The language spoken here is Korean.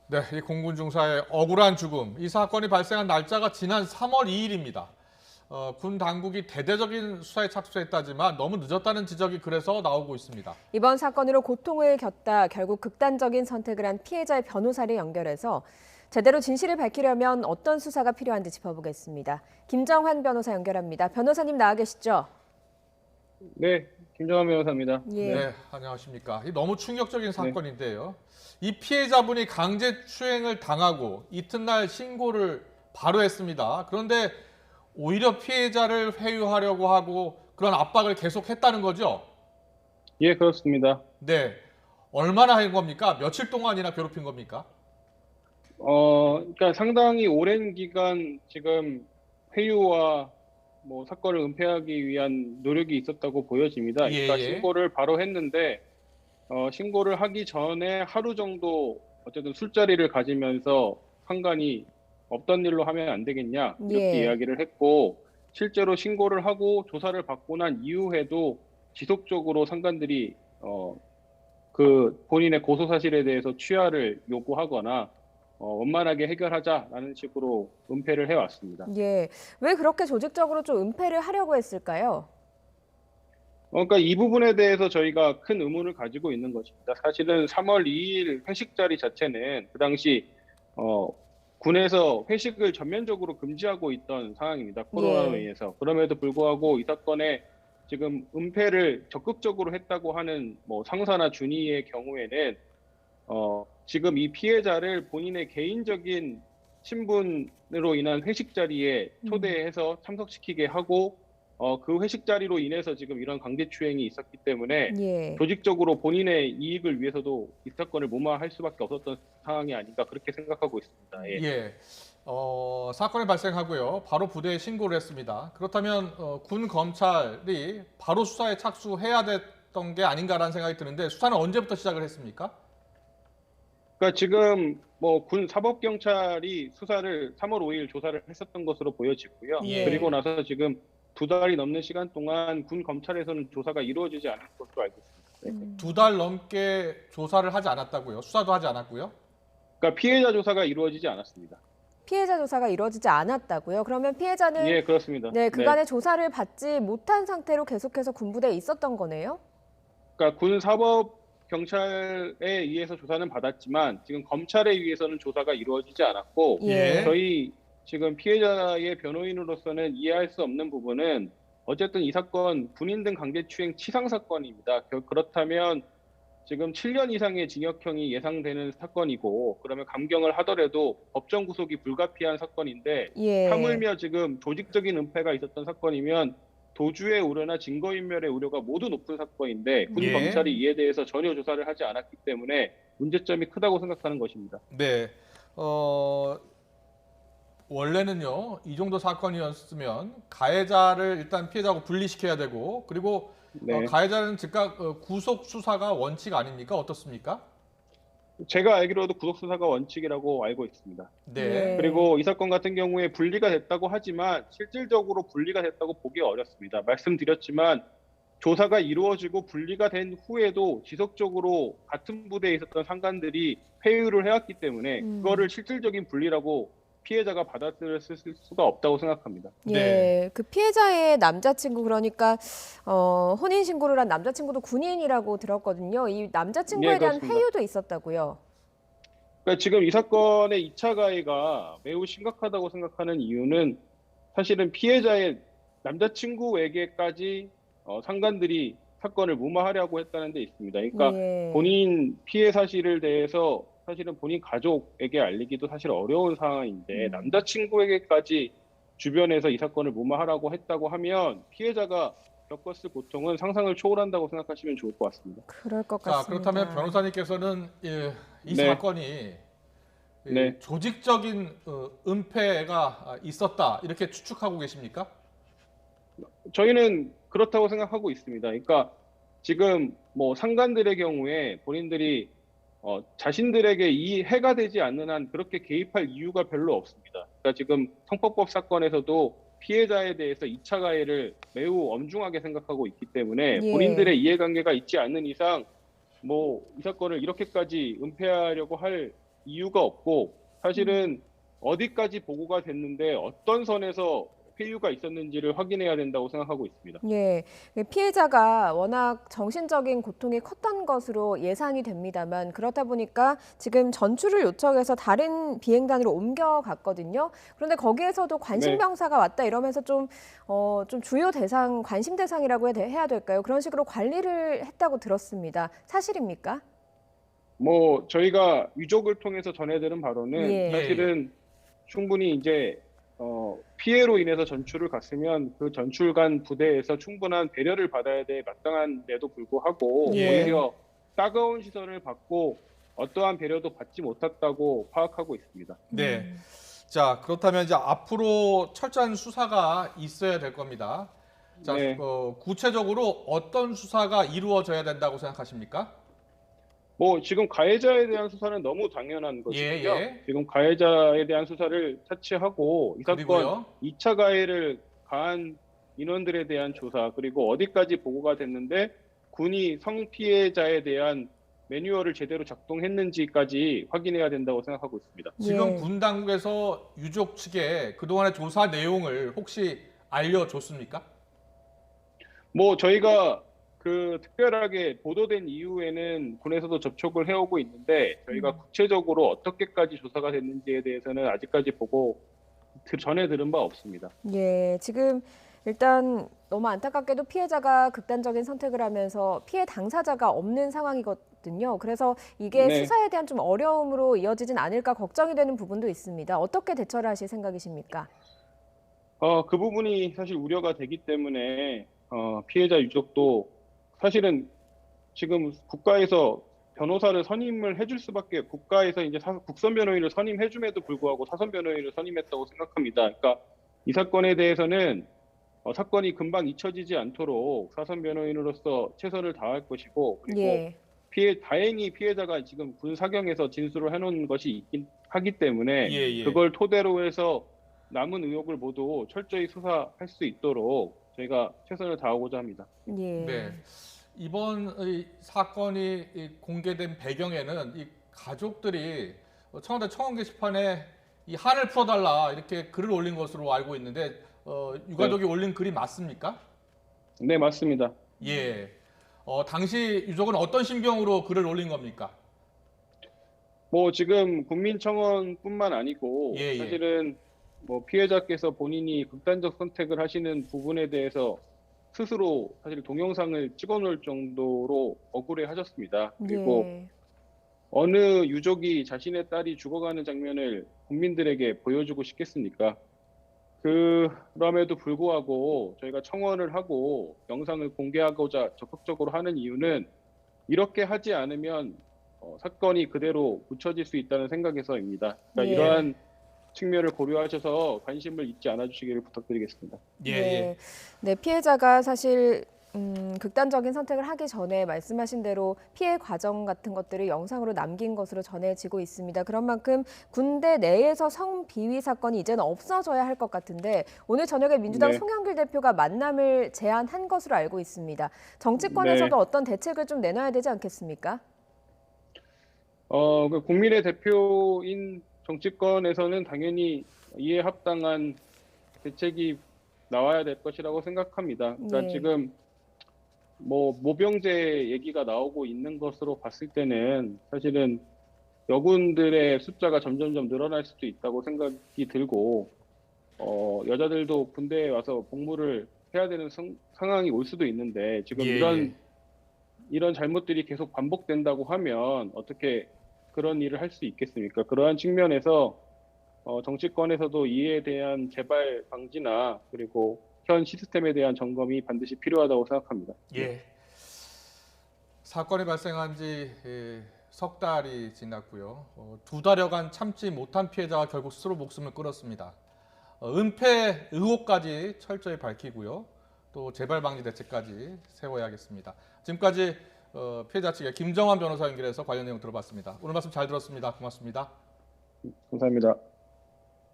네, 이 공군 중사의 억울한 죽음. 이 사건이 발생한 날짜가 지난 3월 2일입니다. 군 당국이 대대적인 수사에 착수했다지만 너무 늦었다는 지적이 그래서 나오고 있습니다. 이번 사건으로 고통을 겪다 결국 극단적인 선택을 한 피해자의 변호사를 연결해서 제대로 진실을 밝히려면 어떤 수사가 필요한지 짚어보겠습니다. 김정환 변호사 연결합니다. 변호사님 나와 계시죠? 네, 김정환 변호사입니다. 예. 네, 안녕하십니까. 이 너무 충격적인 네. 사건인데요. 이 피해자분이 강제추행을 당하고 이튿날 신고를 바로 했습니다. 그런데 오히려 피해자를 회유하려고 하고 그런 압박을 계속했다는 거죠? 예, 그렇습니다. 네. 얼마나 한 겁니까? 며칠 동안이나 괴롭힌 겁니까? 그러니까 상당히 오랜 기간 지금 회유와 뭐 사건을 은폐하기 위한 노력이 있었다고 보여집니다. 예, 그러니까 예. 신고를 바로 했는데 신고를 하기 전에 하루 정도 어쨌든 술자리를 가지면서 판관이 없던 일로 하면 안 되겠냐 이렇게 예. 이야기를 했고 실제로 신고를 하고 조사를 받고 난 이후에도 지속적으로 상관들이 그 본인의 고소 사실에 대해서 취하를 요구하거나 원만하게 해결하자라는 식으로 은폐를 해왔습니다. 예. 왜 그렇게 조직적으로 좀 은폐를 하려고 했을까요? 그러니까 이 부분에 대해서 저희가 큰 의문을 가지고 있는 것입니다. 사실은 3월 2일 회식 자리 자체는 그 당시 군에서 회식을 전면적으로 금지하고 있던 상황입니다. 코로나로 예. 인해서. 그럼에도 불구하고 이 사건에 지금 은폐를 적극적으로 했다고 하는 뭐 상사나 준위의 경우에는 지금 이 피해자를 본인의 개인적인 신분으로 인한 회식 자리에 초대해서 참석시키게 하고 그 회식 자리로 인해서 지금 이런 강제추행이 있었기 때문에 예. 조직적으로 본인의 이익을 위해서도 이 사건을 무마할 수밖에 없었던 상황이 아닌가 그렇게 생각하고 있습니다. 예. 예. 사건이 발생하고요. 바로 부대에 신고를 했습니다. 그렇다면 군 검찰이 바로 수사에 착수해야 됐던 게 아닌가라는 생각이 드는데 수사는 언제부터 시작을 했습니까? 그러니까 지금 뭐 군 사법경찰이 수사를 3월 5일 조사를 했었던 것으로 보여지고요. 예. 그리고 나서 지금 2달이 넘는 시간 동안 군 검찰에서는 조사가 이루어지지 않은 것으로 알고 있습니다. 네. 2달 넘게 조사를 하지 않았다고요? 수사도 하지 않았고요? 그러니까 피해자 조사가 이루어지지 않았습니다. 피해자 조사가 이루어지지 않았다고요? 그러면 피해자는 예, 그렇습니다. 네, 그간의 조사를 받지 못한 상태로 계속해서 군부대에 있었던 거네요? 그러니까 군 사법 경찰에 의해서 조사는 받았지만 지금 검찰에 의해서는 조사가 이루어지지 않았고 예. 저희 지금 피해자의 변호인으로서는 이해할 수 없는 부분은 어쨌든 이 사건 군인 등 강제추행 치상 사건입니다. 그렇다면 지금 7년 이상의 징역형이 예상되는 사건이고 그러면 감경을 하더라도 법정 구속이 불가피한 사건인데 예. 하물며 지금 조직적인 은폐가 있었던 사건이면 도주의 우려나 증거인멸의 우려가 모두 높은 사건인데 군 예. 검찰이 이에 대해서 전혀 조사를 하지 않았기 때문에 문제점이 크다고 생각하는 것입니다. 네. 원래는요, 이 정도 사건이었으면 가해자를 일단 피해자하고 분리시켜야 되고, 그리고 네. 가해자는 즉각 구속 수사가 원칙 아닙니까? 어떻습니까? 제가 알기로도 구속 수사가 원칙이라고 알고 있습니다. 네. 예. 그리고 이 사건 같은 경우에 분리가 됐다고 하지만 실질적으로 분리가 됐다고 보기 어렵습니다. 말씀드렸지만 조사가 이루어지고 분리가 된 후에도 지속적으로 같은 부대에 있었던 상관들이 회유를 해왔기 때문에 그거를 실질적인 분리라고 피해자가 받아들일 수가 없다고 생각합니다. 예, 네. 그 피해자의 남자친구 그러니까 혼인 신고를 한 남자친구도 군인이라고 들었거든요. 이 남자친구에 예, 대한 그렇습니다. 회유도 있었다고요. 그러니까 지금 이 사건의 2차 가해가 매우 심각하다고 생각하는 이유는 사실은 피해자의 남자친구에게까지 상관들이 사건을 무마하려고 했다는 데 있습니다. 그러니까 예. 본인 피해 사실을 대해서 사실은 본인 가족에게 알리기도 사실 어려운 상황인데 남자친구에게까지 주변에서 이 사건을 무마하라고 했다고 하면 피해자가 겪었을 고통은 상상을 초월한다고 생각하시면 좋을 것 같습니다. 그럴 것 자, 같습니다. 그렇다면 변호사님께서는 이 네. 사건이 네. 조직적인 은폐가 있었다 이렇게 추측하고 계십니까? 저희는 그렇다고 생각하고 있습니다. 그러니까 지금 뭐 상관들의 경우에 본인들이 자신들에게 이 해가 되지 않는 한 그렇게 개입할 이유가 별로 없습니다. 그러니까 지금 성폭법 사건에서도 피해자에 대해서 2차 가해를 매우 엄중하게 생각하고 있기 때문에 예. 본인들의 이해관계가 있지 않는 이상 뭐 이 사건을 이렇게까지 은폐하려고 할 이유가 없고 사실은 어디까지 보고가 됐는데 어떤 선에서 폐유가 있었는지를 확인해야 된다고 생각하고 있습니다. 예, 피해자가 워낙 정신적인 고통이 컸던 것으로 예상이 됩니다만 그렇다 보니까 지금 전출을 요청해서 다른 비행단으로 옮겨갔거든요. 그런데 거기에서도 관심병사가 왔다 이러면서 좀 주요 대상, 관심 대상이라고 해야 될까요? 그런 식으로 관리를 했다고 들었습니다. 사실입니까? 뭐 저희가 유족을 통해서 전해들은 바로는 예. 사실은 충분히 이제 피해로 인해서 전출을 갔으면 그 전출간 부대에서 충분한 배려를 받아야 돼 마땅한데도 불구하고 예. 오히려 따가운 시선을 받고 어떠한 배려도 받지 못했다고 파악하고 있습니다. 네. 자, 그렇다면 이제 앞으로 철저한 수사가 있어야 될 겁니다. 자, 네. 구체적으로 어떤 수사가 이루어져야 된다고 생각하십니까? 뭐 지금 가해자에 대한 수사는 너무 당연한 것이고요. 예. 지금 가해자에 대한 수사를 차치하고 이 사건 그리고요. 2차 가해를 가한 인원들에 대한 조사 그리고 어디까지 보고가 됐는데 군이 성피해자에 대한 매뉴얼을 제대로 작동했는지까지 확인해야 된다고 생각하고 있습니다. 지금 예. 군 당국에서 유족 측에 그동안의 조사 내용을 혹시 알려줬습니까? 뭐 저희가 그 특별하게 보도된 이후에는 군에서도 접촉을 해오고 있는데 저희가 구체적으로 어떻게까지 조사가 됐는지에 대해서는 아직까지 보고 전해 들은 바 없습니다. 예, 지금 일단 너무 안타깝게도 피해자가 극단적인 선택을 하면서 피해 당사자가 없는 상황이거든요. 그래서 이게 네. 수사에 대한 좀 어려움으로 이어지진 않을까 걱정이 되는 부분도 있습니다. 어떻게 대처를 하실 생각이십니까? 그 부분이 사실 우려가 되기 때문에 피해자 유족도 사실은 지금 국가에서 변호사를 선임을 해줄 수밖에 국가에서 이제 국선 변호인을 선임해줌에도 불구하고 사선 변호인을 선임했다고 생각합니다. 그러니까 이 사건에 대해서는 사건이 금방 잊혀지지 않도록 사선 변호인으로서 최선을 다할 것이고 그리고 예. 다행히 피해자가 지금 군 사경에서 진술을 해놓은 것이 있긴 하기 때문에 예. 그걸 토대로 해서 남은 의혹을 모두 철저히 수사할 수 있도록 저희가 최선을 다하고자 합니다. 예. 네. 이번 이 사건이 공개된 배경에는 이 가족들이 청와대 청원 게시판에 이 한을 풀어달라 이렇게 글을 올린 것으로 알고 있는데 유가족이 올린 글이 맞습니까? 네, 맞습니다. 예. 당시 유족은 어떤 심경으로 글을 올린 겁니까? 뭐 지금 국민청원뿐만 아니고 예. 사실은 뭐 피해자께서 본인이 극단적 선택을 하시는 부분에 대해서 스스로 사실 동영상을 찍어놓을 정도로 억울해 하셨습니다. 그리고 예. 어느 유족이 자신의 딸이 죽어가는 장면을 국민들에게 보여주고 싶겠습니까? 그럼에도 불구하고 저희가 청원을 하고 영상을 공개하고자 적극적으로 하는 이유는 이렇게 하지 않으면 사건이 그대로 묻혀질 수 있다는 생각에서입니다. 그러니까 예. 이러한 측면을 고려하셔서 관심을 잊지 않아 주시기를 부탁드리겠습니다. 네. 네, 피해자가 사실 극단적인 선택을 하기 전에 말씀하신 대로 피해 과정 같은 것들을 영상으로 남긴 것으로 전해지고 있습니다. 그런 만큼 군대 내에서 성비위 사건이 이제는 없어져야 할 것 같은데 오늘 저녁에 민주당 네. 송영길 대표가 만남을 제안한 것으로 알고 있습니다. 정치권에서도 네. 어떤 대책을 좀 내놔야 되지 않겠습니까? 그 국민의 대표인 정치권에서는 당연히 이에 합당한 대책이 나와야 될 것이라고 생각합니다. 그러니까 네. 지금 뭐 모병제 얘기가 나오고 있는 것으로 봤을 때는 사실은 여군들의 숫자가 점점점 늘어날 수도 있다고 생각이 들고 여자들도 군대에 와서 복무를 해야 되는 상황이 올 수도 있는데 지금 이런 잘못들이 계속 반복된다고 하면 어떻게 그런 일을 할 수 있겠습니까? 그러한 측면에서 정치권에서도 이에 대한 재발 방지나 그리고 현 시스템에 대한 점검이 반드시 필요하다고 생각합니다. 예. 사건이 발생한 지 석 달이 지났고요. 2달여간 참지 못한 피해자가 결국 스스로 목숨을 끊었습니다. 은폐 의혹까지 철저히 밝히고요. 또 재발 방지 대책까지 세워야겠습니다. 지금까지 피해자 측의 김정환 변호사 연결해서 관련 내용 들어봤습니다. 오늘 말씀 잘 들었습니다. 고맙습니다. 감사합니다.